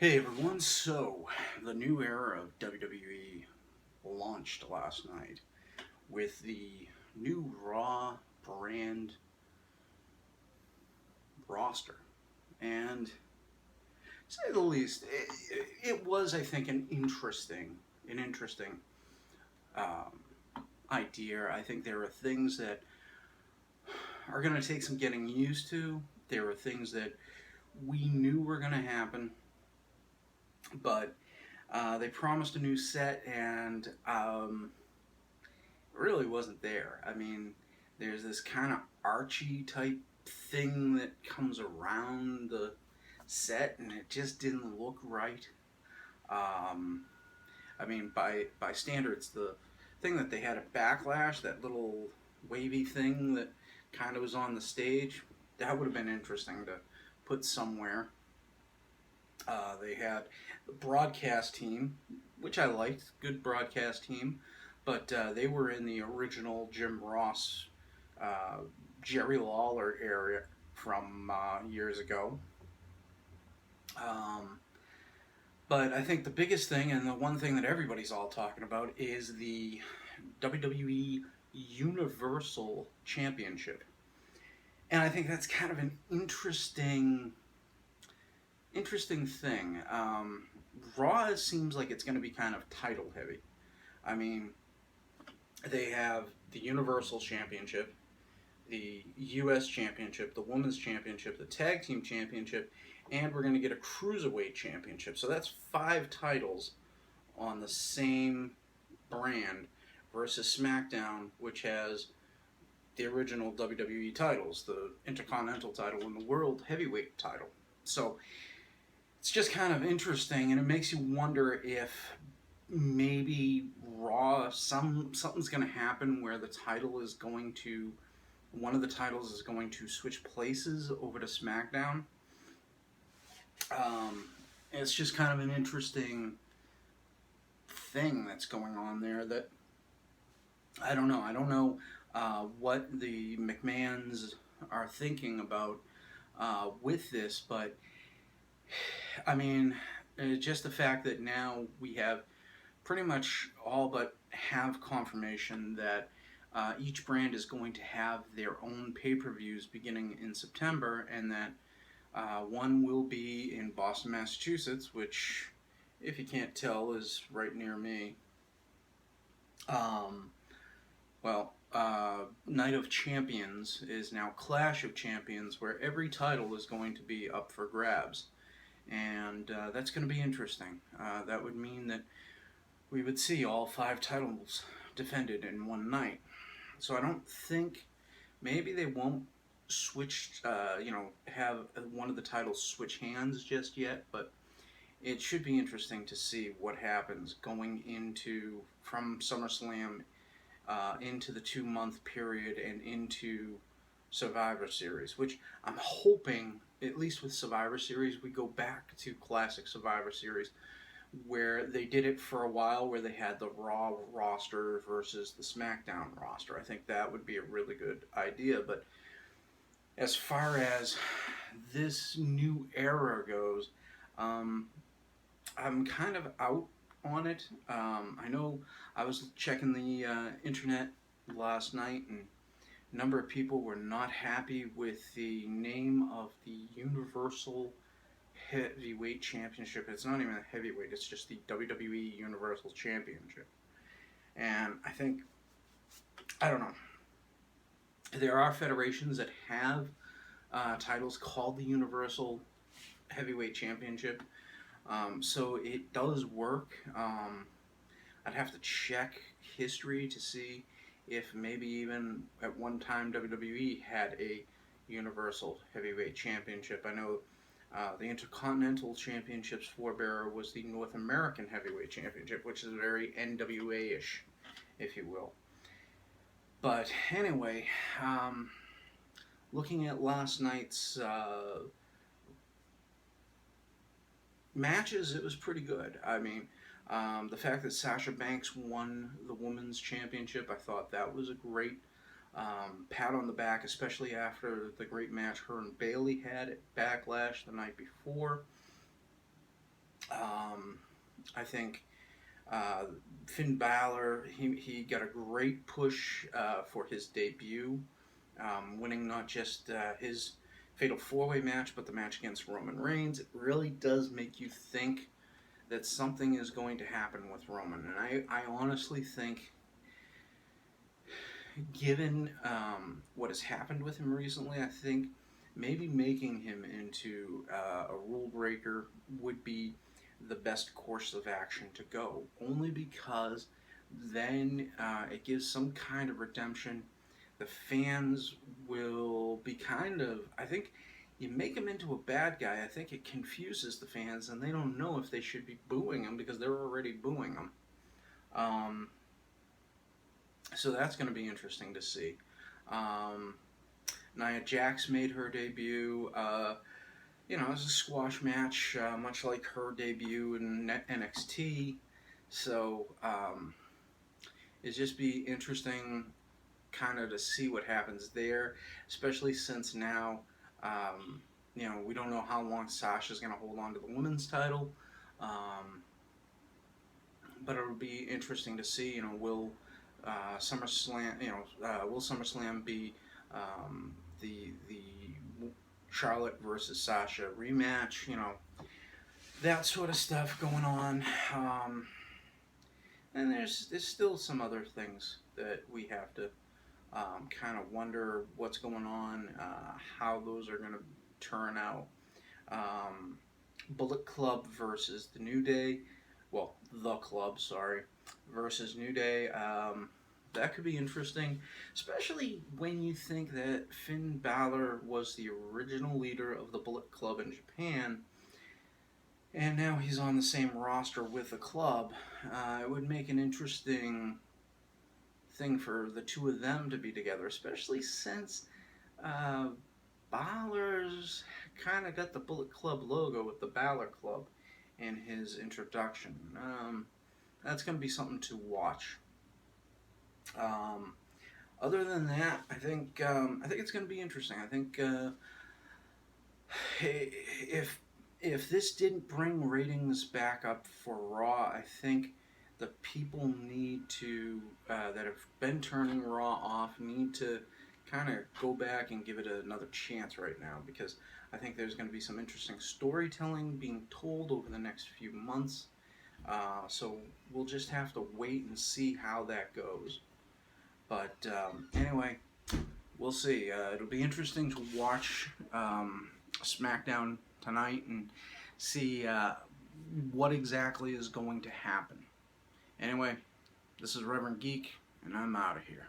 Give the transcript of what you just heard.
Hey everyone, so the new era of WWE launched last night with the new Raw brand roster. And to say the least, it was, I think, an interesting idea. I think there are things that are going to take some getting used to. There are things that we knew were going to happen, but they promised a new set, and really wasn't there. I mean, there's this kind of Archie type thing that comes around the set, and it just didn't look right. Um, I mean, by standards, the thing that they had a Backlash, that little wavy thing that kind of was on the stage, that would have been interesting to put somewhere. They had the broadcast team, which I liked, good broadcast team, but they were in the original Jim Ross, uh, Jerry Lawler area from years ago. Um, but I think the biggest thing, and the one thing that everybody's all talking about, is the WWE Universal Championship. And I think that's kind of an interesting thing. Raw seems like it's going to be kind of title heavy. I mean, they have the Universal Championship, the U.S. Championship, the Women's Championship, the Tag Team Championship, and we're going to get a Cruiserweight Championship. So that's five titles on the same brand versus SmackDown, which has the original WWE titles, the Intercontinental title and the World Heavyweight title. So it's just kind of interesting, and it makes you wonder if maybe Raw, something's going to happen where one of the titles is going to switch places over to SmackDown. It's just kind of an interesting thing that's going on there that I don't know. I don't know what the McMahons are thinking about with this, but I mean, just the fact that now we have pretty much all but have confirmation that each brand is going to have their own pay-per-views beginning in September, and that one will be in Boston, Massachusetts, which, if you can't tell, is right near me. Um, Night of Champions is now Clash of Champions, where every title is going to be up for grabs. And that's going to be interesting. That would mean that we would see all five titles defended in one night. So I don't think, maybe they won't switch, have one of the titles switch hands just yet, but it should be interesting to see what happens going from SummerSlam into the 2 month period and into Survivor Series, which I'm hoping, at least with Survivor Series, we go back to classic Survivor Series where they did it for a while, where they had the Raw roster versus the SmackDown roster. I think that would be a really good idea. But as far as this new era goes, I'm kind of out on it. I know I was checking the internet last night, and a number of people were not happy with the name of the Universal Heavyweight Championship. It's not even a heavyweight, it's just the WWE Universal Championship. And I don't know, there are federations that have titles called the Universal Heavyweight Championship. So it does work. I'd have to check history to see if maybe even at one time WWE had a Universal Heavyweight Championship. I know the Intercontinental Championship's forebearer was the North American Heavyweight Championship, which is very NWA-ish, if you will. But anyway, looking at last night's matches, it was pretty good. I mean, the fact that Sasha Banks won the Women's Championship, I thought that was a great pat on the back, especially after the great match her and Bayley had at Backlash the night before. Um, I think uh, Finn Balor, he got a great push for his debut, winning not just his Fatal 4-Way match, but the match against Roman Reigns. It really does make you think that something is going to happen with Roman. And I honestly think, given what has happened with him recently, I think maybe making him into a rule breaker would be the best course of action to go. Only because then it gives some kind of redemption. The fans will be kind of, I think, you make him into a bad guy, I think it confuses the fans, and they don't know if they should be booing him because they're already booing him. Um, so that's going to be interesting to see. Um, Nia Jax made her debut. It was a squash match, much like her debut in NXT. So it'd just be interesting, kind of, to see what happens there, especially since now, we don't know how long Sasha's going to hold on to the women's title. Um, but it'll be interesting to see. Will SummerSlam be the Charlotte versus Sasha rematch? That sort of stuff going on. And there's still some other things that we have to kind of wonder what's going on, how those are going to turn out. Um, Bullet Club versus the New Day. Well, the Club, sorry, versus New Day. That could be interesting, especially when you think that Finn Balor was the original leader of the Bullet Club in Japan, and now he's on the same roster with the club. It would make an interesting thing for the two of them to be together, especially since uh, Balor's kind of got the Bullet Club logo with the Balor Club in his introduction. That's going to be something to watch. Um, Other than that, I think it's going to be interesting. I think if this didn't bring ratings back up for Raw, I think the people need to that have been turning Raw off need to kind of go back and give it another chance right now, because I think there's going to be some interesting storytelling being told over the next few months. So we'll just have to wait and see how that goes. But anyway, we'll see. It'll be interesting to watch SmackDown tonight and see what exactly is going to happen. Anyway, this is Reverend Geek, and I'm out of here.